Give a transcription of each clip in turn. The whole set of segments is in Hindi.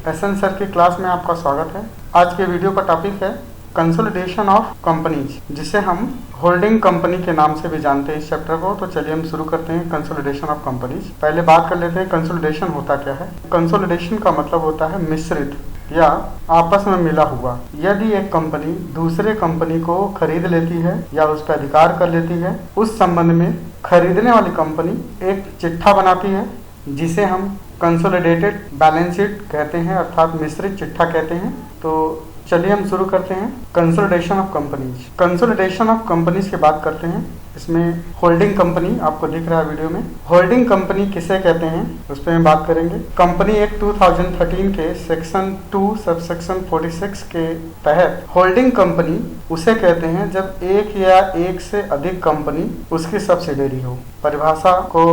एसएन सर की क्लास में आपका स्वागत है। आज के वीडियो का टॉपिक है कंसोलिडेशन ऑफ कंपनीज, जिसे हम होल्डिंग कंपनी के नाम से भी जानते हैं इस चैप्टर को। तो चलिए हम शुरू करते हैं कंसोलिडेशन ऑफ कंपनीज। पहले बात कर लेते हैं कंसोलिडेशन होता क्या है। कंसोलिडेशन का मतलब होता है मिश्रित या आपस में मिला हुआ। यदि एक कंपनी दूसरे कंपनी को खरीद लेती है या उस पर अधिकार कर लेती है, उस संबंध में खरीदने वाली कंपनी एक चिट्ठा बनाती है जिसे हम कंसोलिडेटेड बैलेंस शीट कहते हैं, अर्थात मिश्रित चिट्ठा कहते हैं। तो चलिए हम शुरू करते हैं consolidation of companies. Consolidation of companies की बात करते हैं। इसमें होल्डिंग कंपनी आपको दिख रहा है वीडियो में। होल्डिंग कंपनी किसे कहते हैं उस पर हम बात करेंगे। कंपनी एक्ट 2013 के सेक्शन 2 सबसेक्शन 46 के तहत होल्डिंग कंपनी उसे कहते हैं जब एक या एक से अधिक कंपनी उसकी सब्सिडियरी हो। परिभाषा को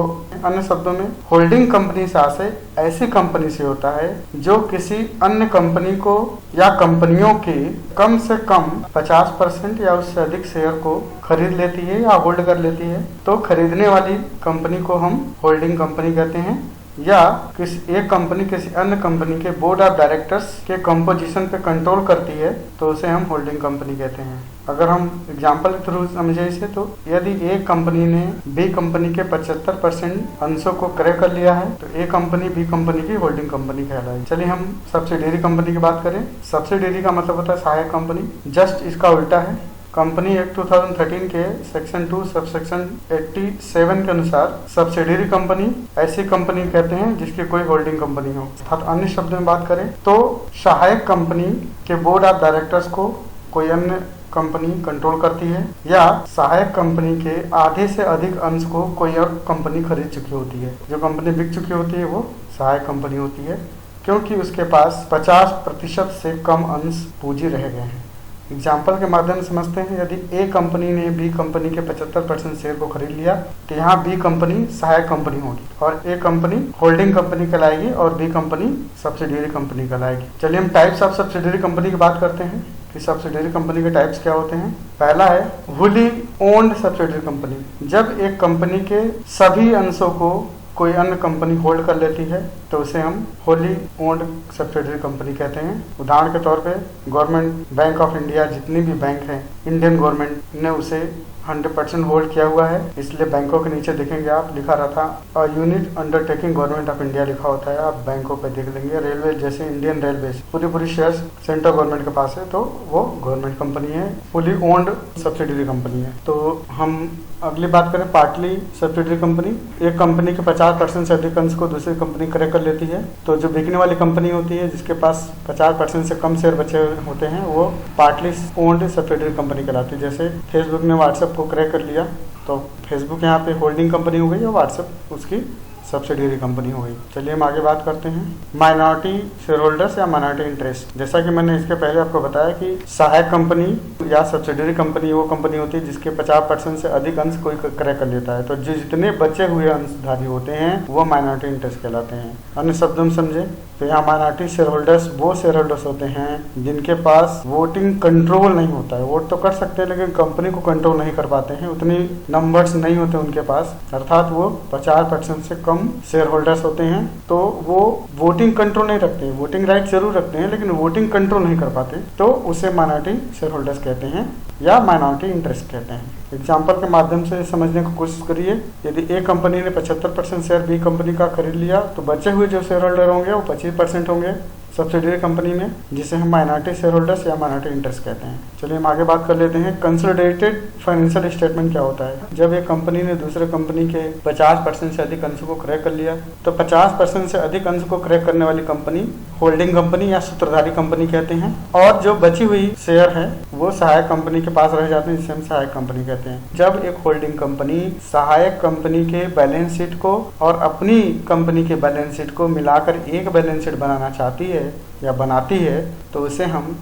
अन्य शब्दों में होल्डिंग कंपनी से आशय ऐसी कंपनी से होता है जो किसी अन्य कंपनी को या कंपनियों के कम से कम 50% या उससे अधिक शेयर को खरीद लेती है या होल्ड कर लेती है। तो खरीदने वाली कंपनी को हम होल्डिंग कंपनी कहते हैं। या किसी एक कंपनी किसी अन्य कंपनी के बोर्ड ऑफ डायरेक्टर्स के कंपोजिशन पे कंट्रोल करती है तो उसे हम होल्डिंग कंपनी कहते हैं। अगर हम एग्जांपल के थ्रू समझे इसे, तो यदि एक कंपनी ने बी कंपनी के 75% अंशों को क्रय कर लिया है तो ए कंपनी बी कंपनी की होल्डिंग कंपनी कहलाएगी। चलिए हम सब्सिडियरी कंपनी की बात करें। सब्सिडियरी का मतलब होता है सहायक कंपनी। जस्ट इसका उल्टा है। कंपनी एक्ट 2013 के सेक्शन 2 सबसेक्शन 87 के अनुसार सब्सिडियरी कंपनी ऐसी कंपनी कहते हैं जिसकी कोई होल्डिंग कंपनी हो। अर्थात अन्य शब्दों में बात करें तो सहायक कंपनी के बोर्ड ऑफ डायरेक्टर्स को कोई अन्य कंपनी कंट्रोल करती है या सहायक कंपनी के आधे से अधिक अंश को कोई और कंपनी खरीद चुकी होती है। जो कंपनी बिक चुकी होती है वो सहायक कंपनी होती है, क्योंकि उसके पास 50% से कम अंश पूंजी रह गए हैं। एग्जाम्पल के माध्यम से समझते हैं। यदि ए कंपनी ने बी कंपनी के 75% शेयर को खरीद लिया तो यहाँ बी कंपनी सहायक कंपनी होगी और ए कंपनी होल्डिंग कंपनी कहलाएगी और बी कंपनी सब्सिडियरी कंपनी कहलाएगी। चलिए हम टाइप्स ऑफ सब्सिडियरी कंपनी की बात करते हैं कि सब्सिडियरी कंपनी के टाइप्स क्या होते हैं। पहला है हुली ओन्ड सब्सिडियरी कंपनी। जब एक कंपनी के सभी अंशों को कोई अन्य कंपनी होल्ड कर लेती है तो उसे हम होली ओन्ड सब्सिडियरी कंपनी कहते हैं। उदाहरण के तौर पे गवर्नमेंट बैंक ऑफ इंडिया, जितनी भी बैंक हैं, इंडियन गवर्नमेंट ने उसे 100% होल्ड किया हुआ है। इसलिए बैंकों के नीचे देखेंगे आप लिखा रहता और unit undertaking government of India लिखा होता है। आप बैंकों पे देख लेंगे। रेलवे जैसे इंडियन रेलवे पूरी शेयर्स सेंट्रल गवर्नमेंट के पास है तो वो गवर्नमेंट कंपनी है, फुली ओन्ड सब्सिडियरी कंपनी है। तो हम अगली बात करें पार्टली सब्सिडियरी कंपनी। एक कंपनी के 50% से अधिक अंश को दूसरी कंपनी क्रय कर लेती है तो जो बिकने वाली कंपनी होती है जिसके पास 50% से कम शेयर बचे होते हैं वो पार्टली ओन्ड सब्सिडियरी कंपनी कहलाती है। जैसे फेसबुक ने व्हाट्सएप को क्रय कर लिया तो फेसबुक यहाँ पे होल्डिंग कंपनी हो गई और व्हाट्सएप उसकी सब्सिडियरी कंपनी हो गई। चलिए हम आगे बात करते हैं माइनॉरिटी शेयर होल्डर्स या माइनॉरिटी इंटरेस्ट। जैसा कि मैंने इसके पहले आपको बताया कि सहायक कंपनी या सब्सिडियरी कंपनी वो कंपनी होती है जिसके 50% से अधिक अंश कोई क्रय कर लेता है। तो जो जितने बचे हुए अंशधारी होते हैं वो माइनॉरिटी इंटरेस्ट कहलाते हैं। अन्य शब्दों में समझे तो यहाँ माइनॉरिटी शेयर होल्डर्स वो शेयर होल्डर्स होते हैं जिनके पास वोटिंग कंट्रोल नहीं होता है। वोट तो कर सकते हैं लेकिन कंपनी को कंट्रोल नहीं कर पाते हैं, उतनी नंबर्स नहीं होते उनके पास। अर्थात वो 50% से कम शेयर होल्डर्स होते हैं तो वो वोटिंग कंट्रोल नहीं रखते हैं। वोटिंग राइट जरूर रखते हैं लेकिन वोटिंग कंट्रोल नहीं कर पाते, तो उसे माइनॉरिटी शेयर होल्डर्स कहते हैं या माइनॉरिटी इंटरेस्ट कहते हैं। एग्जाम्पल के माध्यम से समझने की कोशिश करिए। यदि ए कंपनी ने 75% शेयर बी कंपनी का खरीद लिया तो बचे हुए जो शेयर होल्डर होंगे वो 25% होंगे सब्सिडियरी कंपनी में, जिसे हम माइनॉरिटी शेयर होल्डर्स या माइनॉरिटी इंटरेस्ट कहते हैं। चलिए हम आगे बात कर लेते हैं कंसोलिडेटेड फाइनेंशियल स्टेटमेंट क्या होता है। जब एक कंपनी ने दूसरे कंपनी के 50% से अधिक अंश को क्रय कर लिया तो 50% से अधिक अंश को क्रय करने वाली कंपनी होल्डिंग कंपनी या सूत्रधारी कंपनी कहते हैं और जो बची हुई शेयर है वो सहायक कंपनी के पास रह जाते हैं जिसे हम सहायक कंपनी कहते हैं। जब एक होल्डिंग कंपनी सहायक कंपनी के बैलेंस शीट को और अपनी कंपनी के बैलेंस शीट को मिलाकर एक बैलेंस शीट बनाना चाहती है या बनाती है तो उसे हम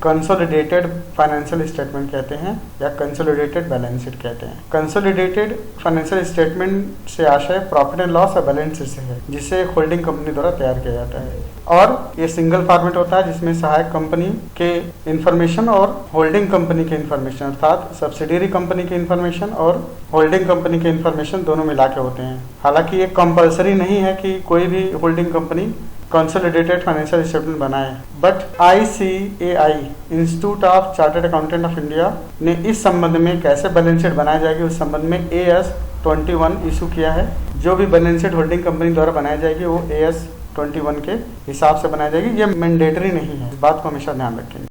कंसोलिडेटेड फाइनेंशियल स्टेटमेंट कहते हैं या कंसोलिडेटेड बैलेंस शीट कहते हैं। कंसोलिडेटेड फाइनेंशियल स्टेटमेंट से आशय प्रॉफिट एंड लॉस और बैलेंस शीट से है जिसे होल्डिंग कंपनी द्वारा तैयार किया जाता है और ये सिंगल फॉर्मेट होता है जिसमें सहायक कंपनी के इंफॉर्मेशन और होल्डिंग कंपनी के इंफॉर्मेशन अर्थात सब्सिडियरी कंपनी के इंफॉर्मेशन और होल्डिंग कंपनी के इंफॉर्मेशन दोनों मिला के होते हैं। हालांकि ये कंपलसरी नहीं है कि कोई भी holding company consolidated financial statement बनाए, but ICAI institute of chartered accountant of India ने इस संबंध में कैसे बैलेंस शीट बनाई जाएगी उस संबंध में AS21 इशू किया है। जो भी बैलेंस शीट होल्डिंग कंपनी द्वारा बनाई जाएगी वो AS21 के हिसाब से बनाई जाएगी। ये मैंडेटरी नहीं है, इस बात को हमेशा ध्यान रखेंगे।